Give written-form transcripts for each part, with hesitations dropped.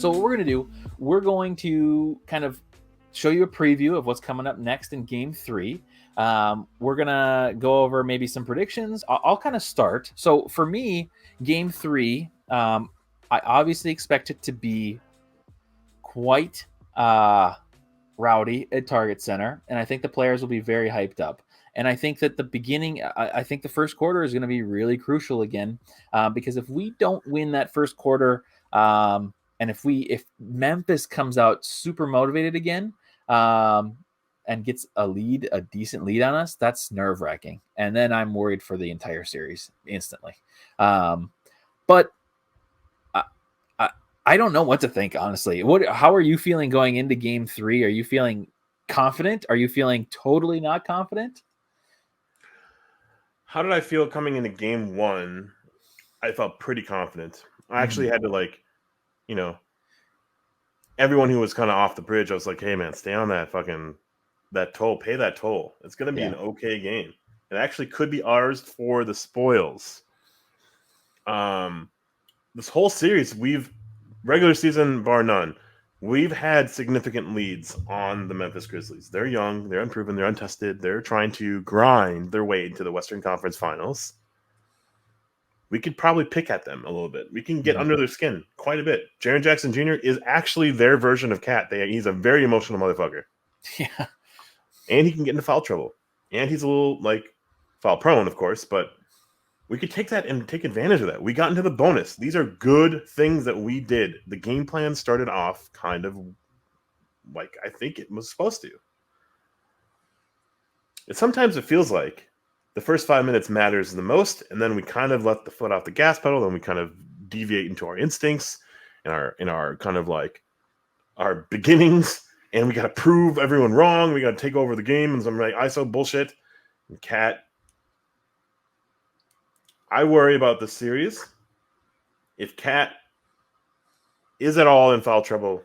So what we're going to do, we're going to kind of show you a preview of what's coming up next in Game 3. We're going to go over maybe some predictions. I'll kind of start. So for me, Game 3, I obviously expect it to be quite rowdy at Target Center, and I think the players will be very hyped up. And I think that the beginning, I think the first quarter is going to be really crucial again, because if we don't win that first quarter, and if Memphis comes out super motivated again, and gets a decent lead on us, that's nerve wracking. And then I'm worried for the entire series instantly. But I don't know what to think, honestly. How are you feeling going into Game 3? Are you feeling confident? Are you feeling totally not confident? How did I feel coming into Game 1? I felt pretty confident. I actually had to, everyone who was kind of off the bridge, I was like, hey, man, stay on that toll. Pay that toll. It's going to be an okay game. It actually could be ours for the spoils. This whole series, regular season bar none, we've had significant leads on the Memphis Grizzlies. They're young, they're unproven, they're untested, they're trying to grind their way into the Western Conference Finals. We could probably pick at them a little bit. We can get under their skin quite a bit. Jaren Jackson Jr. is actually their version of Cat. He's a very emotional motherfucker. Yeah. And he can get into foul trouble. And he's a little, foul prone, of course, but we could take that and take advantage of that. We got into the bonus. These are good things that we did. The game plan started off kind of like I think it was supposed to. Sometimes it feels like the first 5 minutes matters the most, and then we kind of let the foot off the gas pedal, then we kind of deviate into our instincts and our kind of like our beginnings, and we got to prove everyone wrong. We got to take over the game and some ISO bullshit. And Cat, I worry about the series. If Cat is at all in foul trouble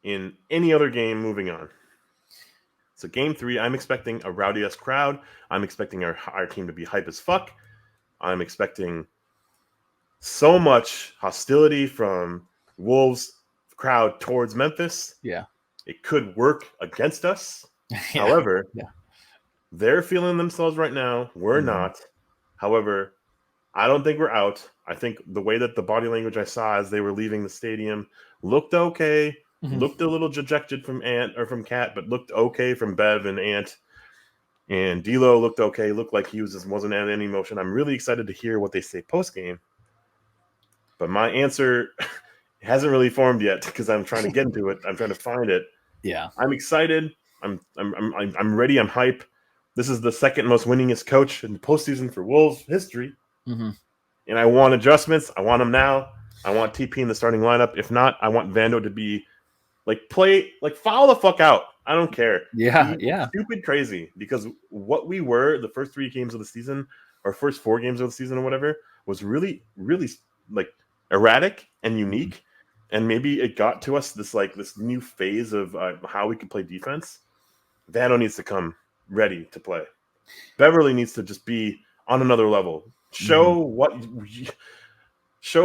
in any other game moving on. So Game 3, I'm expecting a rowdy-ass crowd. I'm expecting our team to be hype as fuck. I'm expecting so much hostility from Wolves crowd towards Memphis. Yeah. It could work against us. Yeah. However, they're feeling themselves right now. We're not. However, I don't think we're out. I think the way that the body language I saw as they were leaving the stadium looked okay. Looked a little dejected from Cat, but looked okay from Bev and Ant. And D'Lo looked okay. Looked like he wasn't at any emotion. I'm really excited to hear what they say post game. But my answer hasn't really formed yet because I'm trying to get into it. I'm trying to find it. Yeah. I'm excited. I'm ready. I'm hype. This is the second most winningest coach in the postseason for Wolves history. And I want adjustments. I want them now. I want TP in the starting lineup. If not, I want Vando to be foul the fuck out. I don't care. Yeah. Stupid crazy, because what we were the first 3 games of the season, or first 4 games of the season or whatever, was really, really erratic and unique. And maybe it got to us this new phase of how we can play defense. Vando needs to come ready to play. Beverly needs to just be on another level. Show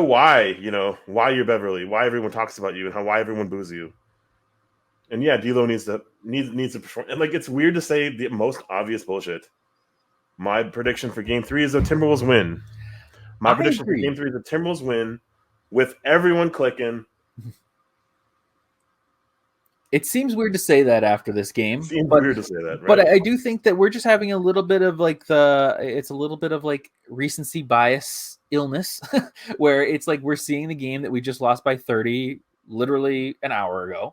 why you're Beverly, why everyone talks about you, and why everyone boos you. And yeah, D'Lo needs to perform. And it's weird to say the most obvious bullshit. My prediction for Game 3 is the Timberwolves win. My prediction for Game 3 is the Timberwolves win with everyone clicking. It seems weird to say that after this game. Weird to say that, right? But I do think that we're just having a little bit of it's a little bit of recency bias illness where it's we're seeing the game that we just lost by 30 literally an hour ago.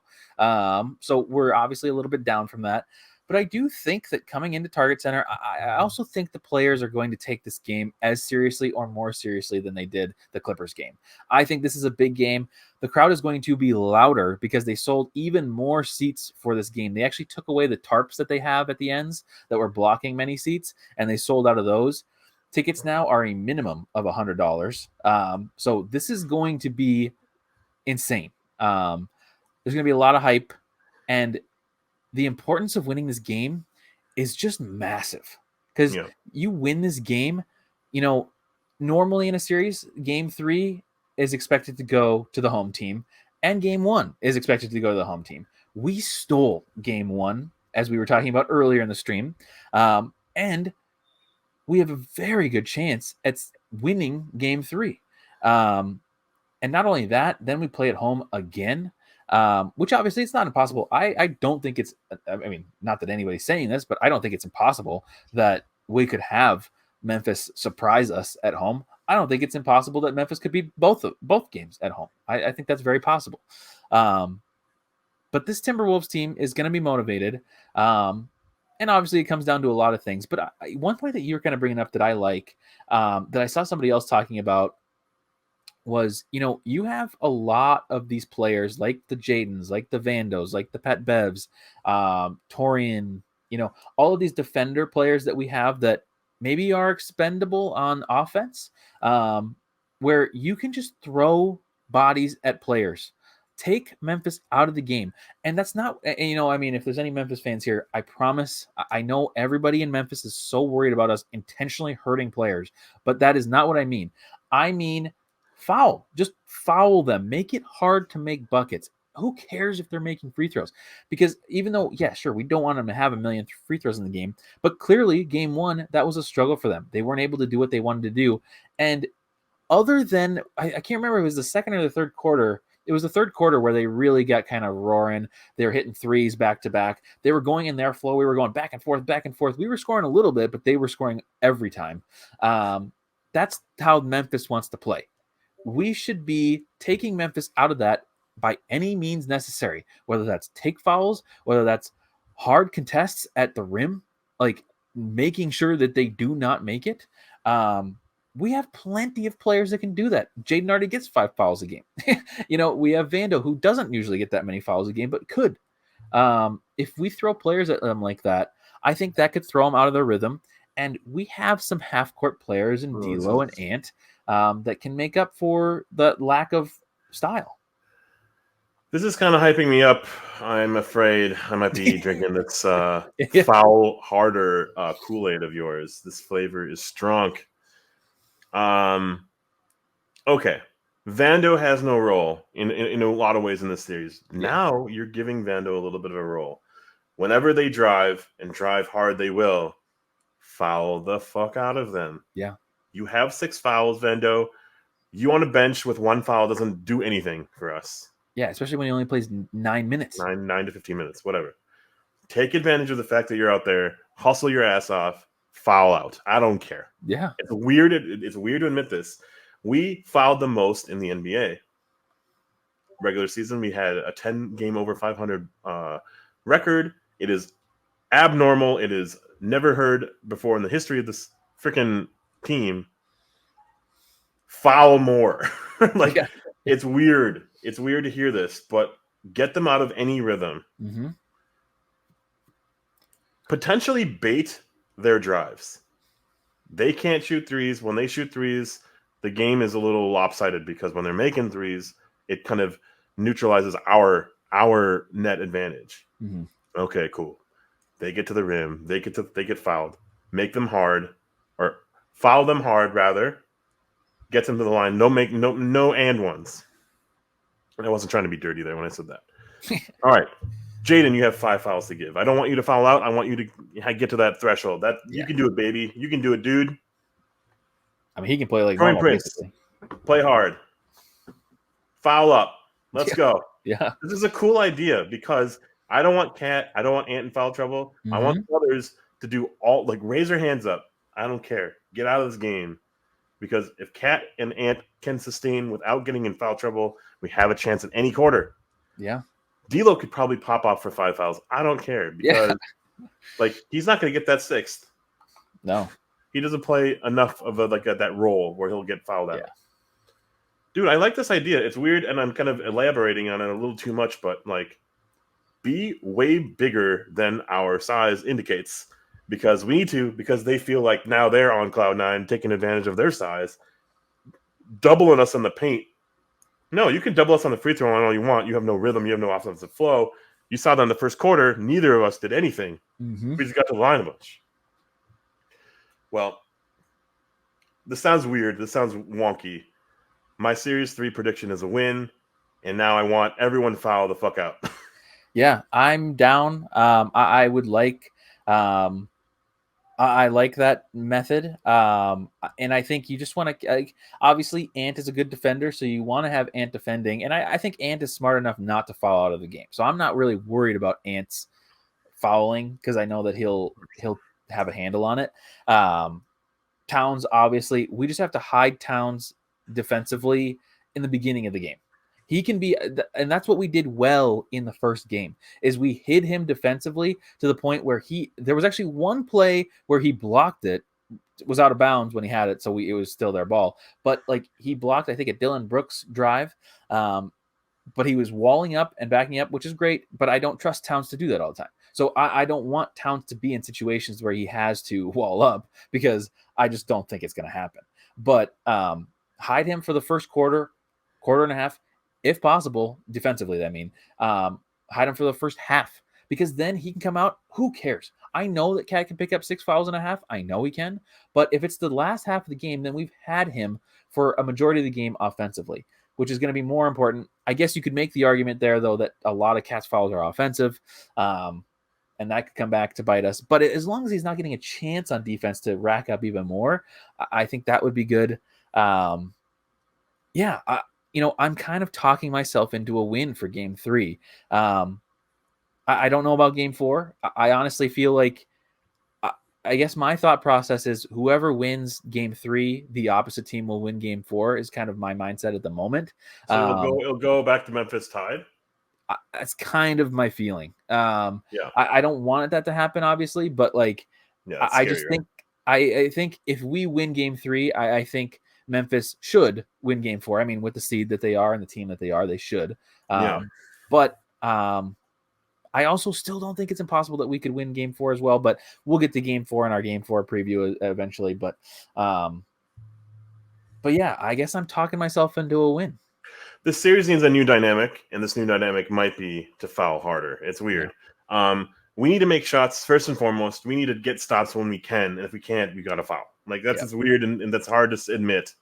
So we're obviously a little bit down from that. But I do think that coming into Target Center, I also think the players are going to take this game as seriously or more seriously than they did the Clippers game. I think this is a big game. The crowd is going to be louder because they sold even more seats for this game. They actually took away the tarps that they have at the ends that were blocking many seats, and they sold out of those. Tickets now are a minimum of $100. So this is going to be insane. There's going to be a lot of hype, and the importance of winning this game is just massive because you win this game, normally in a series, Game 3 is expected to go to the home team, and game 1 is expected to go to the home team. We stole game 1, as we were talking about earlier in the stream, and we have a very good chance at winning game 3. And not only that, then we play at home again, which obviously it's not impossible. I don't think it's, I mean, not that anybody's saying this, but I don't think it's impossible that we could have Memphis surprise us at home. I don't think it's impossible that Memphis could beat both games at home. I think that's very possible. But this Timberwolves team is going to be motivated. And obviously it comes down to a lot of things. But one point that you're kind of bringing up that I like, that I saw somebody else talking about, was, you have a lot of these players like the Jadens, like the Vandos, like the Pat Bevs, Torian, all of these defender players that we have that maybe are expendable on offense, where you can just throw bodies at players. Take Memphis out of the game. And that's not, if there's any Memphis fans here, I promise, I know everybody in Memphis is so worried about us intentionally hurting players, but that is not what I mean. I mean, foul. Just foul them. Make it hard to make buckets. Who cares if they're making free throws? Because even though, yeah, sure, we don't want them to have a million free throws in the game, but clearly game 1, that was a struggle for them. They weren't able to do what they wanted to do. And other than, I can't remember if it was the second or the third quarter. It was the third quarter where they really got kind of roaring. They were hitting threes back to back. They were going in their flow. We were going back and forth, back and forth. We were scoring a little bit, but they were scoring every time. That's how Memphis wants to play. We should be taking Memphis out of that by any means necessary, whether that's take fouls, whether that's hard contests at the rim, like making sure that they do not make it. We have plenty of players that can do that. Jaden already gets 5 fouls a game. We have Vando, who doesn't usually get that many fouls a game, but could. If we throw players at them like that, I think that could throw them out of their rhythm. And we have some half-court players in D'Lo and Ant that can make up for the lack of style. This is kind of hyping me up. I'm afraid I might be drinking this foul harder Kool-Aid of yours. This flavor is strong. Okay. Vando has no role in a lot of ways in this series. Yeah. Now you're giving Vando a little bit of a role. Whenever they drive and drive hard, they will foul the fuck out of them. Yeah. You have 6 fouls, Vando. You on a bench with 1 foul doesn't do anything for us. Yeah, especially when he only plays 9 minutes. 9 to 15 minutes, whatever. Take advantage of the fact that you're out there, hustle your ass off, foul out. I don't care. Yeah. It's weird to admit this. We fouled the most in the NBA. Regular season, we had a 10 game over 500 record. It is abnormal. It is never heard before in the history of this freaking team. Foul more. Yeah. It's weird. It's weird to hear this, but get them out of any rhythm. Mm-hmm. Potentially bait their drives. They can't shoot threes. When they shoot threes, the game is a little lopsided because when they're making threes, it kind of neutralizes our net advantage. Mm-hmm. Okay, cool. They get to the rim. They get fouled. Make them hard, or foul them hard rather. Get them to the line. No and ones. I wasn't trying to be dirty there when I said that. All right. Jaden, you have 5 fouls to give. I don't want you to foul out. I want you to get to that threshold. You can do it, baby. You can do it, dude. I mean, he can play like normal, basically. Play hard. Foul up. Let's go. Yeah. This is a cool idea because I don't want Ant in foul trouble. Mm-hmm. I want others to do all, like, raise their hands up. I don't care. Get out of this game. Because if Cat and Ant can sustain without getting in foul trouble, we have a chance in any quarter. Yeah. D'Lo could probably pop off for 5 fouls. I don't care because, he's not going to get that 6th. No. He doesn't play enough of that role where he'll get fouled out. Yeah. Dude, I like this idea. It's weird, and I'm kind of elaborating on it a little too much, but, be way bigger than our size indicates. Because we need to, because they feel like now they're on cloud 9, taking advantage of their size, doubling us in the paint. No, you can double us on the free throw line all you want. You have no rhythm. You have no offensive flow. You saw that in the first quarter. Neither of us did anything. Mm-hmm. We just got to the line a bunch. Well, this sounds weird. This sounds wonky. My Series 3 prediction is a win. and now I want everyone foul the fuck out. Yeah, I'm down. I would like. I like that method. And I think you just want to, like, obviously, Ant is a good defender, so you want to have Ant defending. And I think Ant is smart enough not to foul out of the game. So I'm not really worried about Ant's fouling because I know that he'll have a handle on it. Towns, obviously, we just have to hide Towns defensively in the beginning of the game. He can be, and that's what we did well in the first game, is we hid him defensively to the point where there was actually one play where he blocked it, was out of bounds when he had it, so it was still their ball. But like he blocked, I think, a Dylan Brooks drive, but he was walling up and backing up, which is great. But I don't trust Towns to do that all the time. So I don't want Towns to be in situations where he has to wall up because I just don't think it's going to happen. But hide him for the first quarter and a half, if possible, defensively. I mean, hide him for the first half because then he can come out. Who cares? I know that Cat can pick up 6 fouls and a half. I know he can. But if it's the last half of the game, then we've had him for a majority of the game offensively, which is going to be more important. I guess you could make the argument there, though, that a lot of Cat's fouls are offensive. And that could come back to bite us. But as long as he's not getting a chance on defense to rack up even more, I think that would be good. I'm kind of talking myself into a win for Game 3. I don't know about Game 4. I honestly feel like, I guess my thought process is whoever wins Game 3, the opposite team will win Game 4 is kind of my mindset at the moment. So it'll go back to Memphis tied. That's kind of my feeling. Yeah. I don't want that to happen, obviously, but like, Yeah, I just think I think if we win Game 3, I think Memphis should win Game 4. I mean, with the seed that they are and the team that they are, they should. But I also still don't think it's impossible that we could win Game 4 as well. But we'll get to Game 4 in our Game 4 preview eventually. But yeah, I guess I'm talking myself into a win. This series needs a new dynamic, and this new dynamic might be to foul harder. It's weird. Yeah. We need to make shots first and foremost. We need to get stops when we can, and if we can't, we got to foul. Like that's just weird, and that's hard to admit.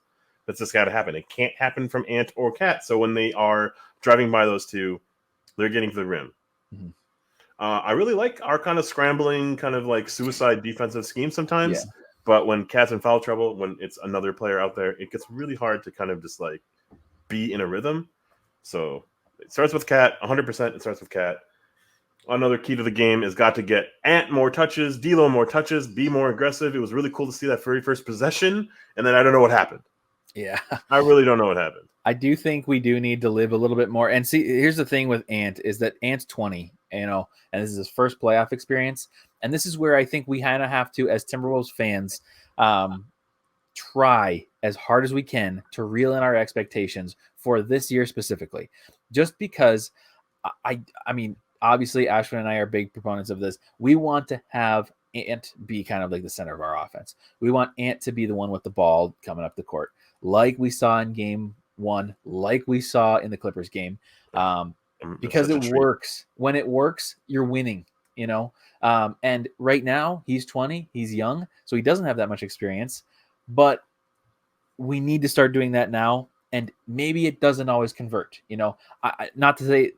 That's just got to happen. It can't happen from Ant or Cat. So when they are driving by those two, they're getting to the rim. Mm-hmm. I really like our kind of scrambling, kind of like suicide defensive scheme sometimes. Yeah. But when Cat's in foul trouble, when it's another player out there, it gets really hard to kind of just like be in a rhythm. So it starts with Cat, 100%. It starts with Cat. Another key to the game is got to get Ant more touches, D'Lo more touches, be more aggressive. It was really cool to see that very first possession, and then I don't know what happened. Yeah. I really don't know what happened. I do think we do need to live a little bit more. And see, here's the thing with Ant is that Ant's 20, and this is his first playoff experience. And this is where I think we kind of have to, as Timberwolves fans, try as hard as we can to reel in our expectations for this year specifically. Just because, I mean, obviously Ashwin and I are big proponents of this. We want to have Ant be kind of like the center of our offense. We want Ant to be the one with the ball coming up the court, like we saw in Game 1, like we saw in the Clippers game, because it works. When it works, you're winning, and right now he's 20, he's young, so he doesn't have that much experience, but we need to start doing that now. And maybe it doesn't always convert, I'm not saying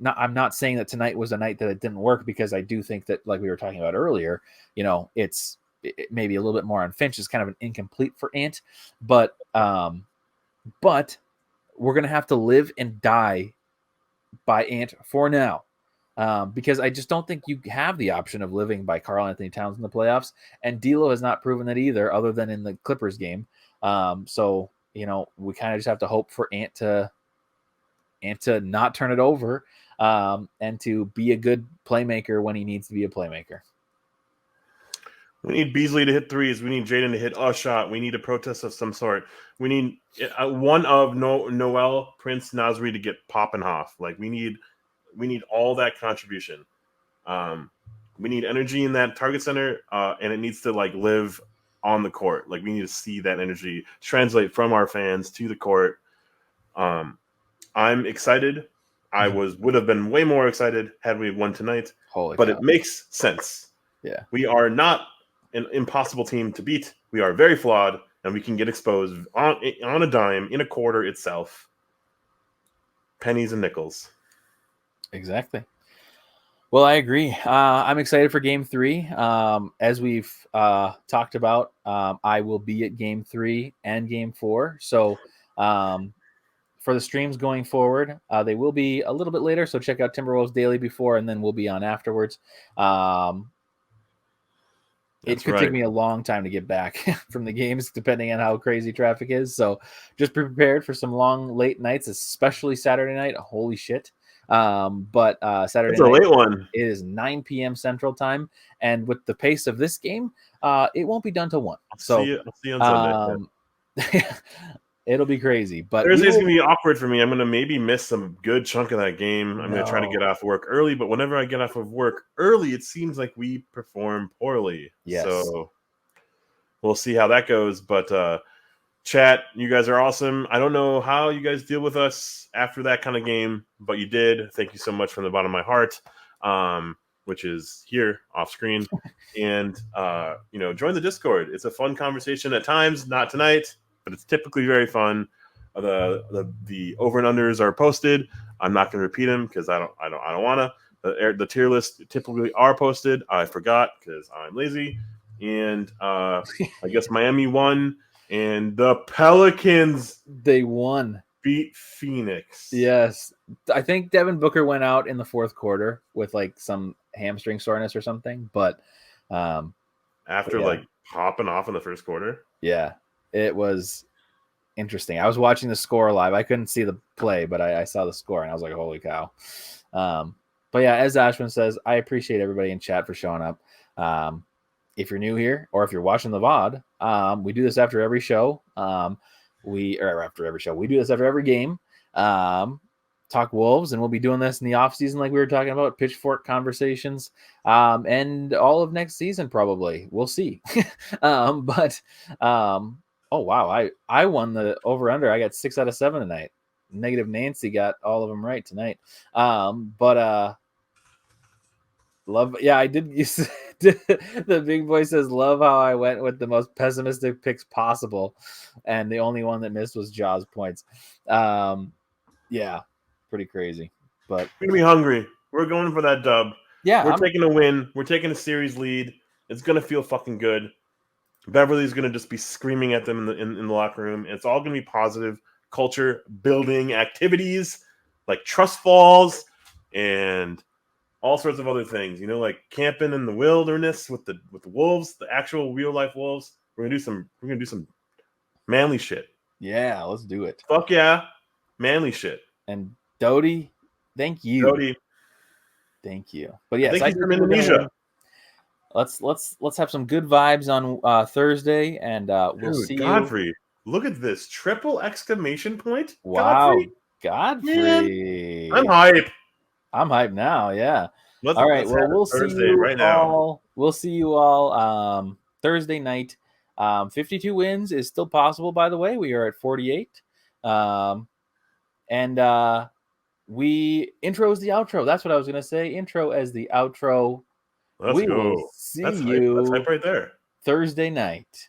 that tonight was a night that it didn't work, because I do think that, like we were talking about earlier, it's maybe a little bit more on Finch is kind of an incomplete for Ant, but we're going to have to live and die by Ant for now, because I just don't think you have the option of living by Karl-Anthony Towns in the playoffs, and D'Lo has not proven that either, other than in the Clippers game. So we kind of just have to hope for Ant to not turn it over, and to be a good playmaker when he needs to be a playmaker. We need Beasley to hit threes. We need Jaden to hit a shot. We need a protest of some sort. We need one of Noel, Prince, Nasri to get popping off. Like we need all that contribution. We need energy in that target center, and it needs to like live on the court. Like we need to see that energy translate from our fans to the court. I'm excited. I would have been way more excited had we won tonight. But it makes sense. Yeah, we are not an impossible team to beat. We are very flawed, and we can get exposed on a dime in a quarter itself. pennies and nickels. Exactly. Well, I agree. I'm excited for Game 3. As we've talked about, I will be at Game 3 and Game 4. So for the streams going forward, they will be a little bit later. So check out Timberwolves Daily before, and then we'll be on afterwards. It could take me a long time to get back from the games, depending on how crazy traffic is. So just be prepared for some long, late nights, especially Saturday night. Holy shit. But Saturday It's a night, late one. it is 9 p.m. Central Time. And with the pace of this game, it won't be done till 1. I'll see you on Sunday. It'll be crazy. But Thursday's going to be awkward for me. I'm going to maybe miss some good chunk of that game. I'm going to try to get off work early, but whenever I get off of work early, it seems like we perform poorly. Yes. So we'll see how that goes. But chat, you guys are awesome. I don't know how you guys deal with us after that kind of game, but you did. Thank you so much from the bottom of my heart, which is here off screen. And, join the Discord. It's a fun conversation at times, not tonight, but it's typically very fun. The over and unders are posted. I'm not going to repeat them because I don't want to. The tier list typically are posted. I forgot because I'm lazy. And I guess Miami won, and the Pelicans beat Phoenix. Yes, I think Devin Booker went out in the fourth quarter with like some hamstring soreness or something. But after popping off in the first quarter, it was interesting. I was watching the score live. I couldn't see the play, but I saw the score and I was like, holy cow. But yeah, as Ashwin says, I appreciate everybody in chat for showing up. If you're new here or if you're watching the VOD, we do this after every show. We do this after every game. Talk Wolves, and we'll be doing this in the off season like we were talking about, pitchfork conversations, and all of next season probably. We'll see. Oh wow, I won the over under. I got 6 out of 7 tonight. Negative Nancy got all of them right tonight. Love, yeah, I did. The big boy says, love how I went with the most pessimistic picks possible, and the only one that missed was Jaws points. Yeah, pretty crazy. But we're gonna be hungry. We're going for that dub. Yeah, we're taking a win. We're taking a series lead. It's gonna feel fucking good. Beverly's gonna just be screaming at them in the locker room. It's all gonna be positive culture building activities like trust falls and all sorts of other things, like camping in the wilderness with the wolves, the actual real life wolves. We're gonna do some manly shit. Yeah, let's do it. Fuck yeah, manly shit. And Dodie, thank you. Dodie, thank you. But yes, I think he's from Indonesia. Let's have some good vibes on Thursday, and we'll see Godfrey, you. Look at this triple exclamation point! Wow, Godfrey. Man, I'm hype. I'm hyped now. Yeah. All right. Well, we'll see you right now. We'll see you all Thursday night. 52 wins is still possible, by the way. We are at 48. And we intro is the outro. That's what I was going to say. Intro as the outro. Let's go. Will see you that's hype right there. Thursday night.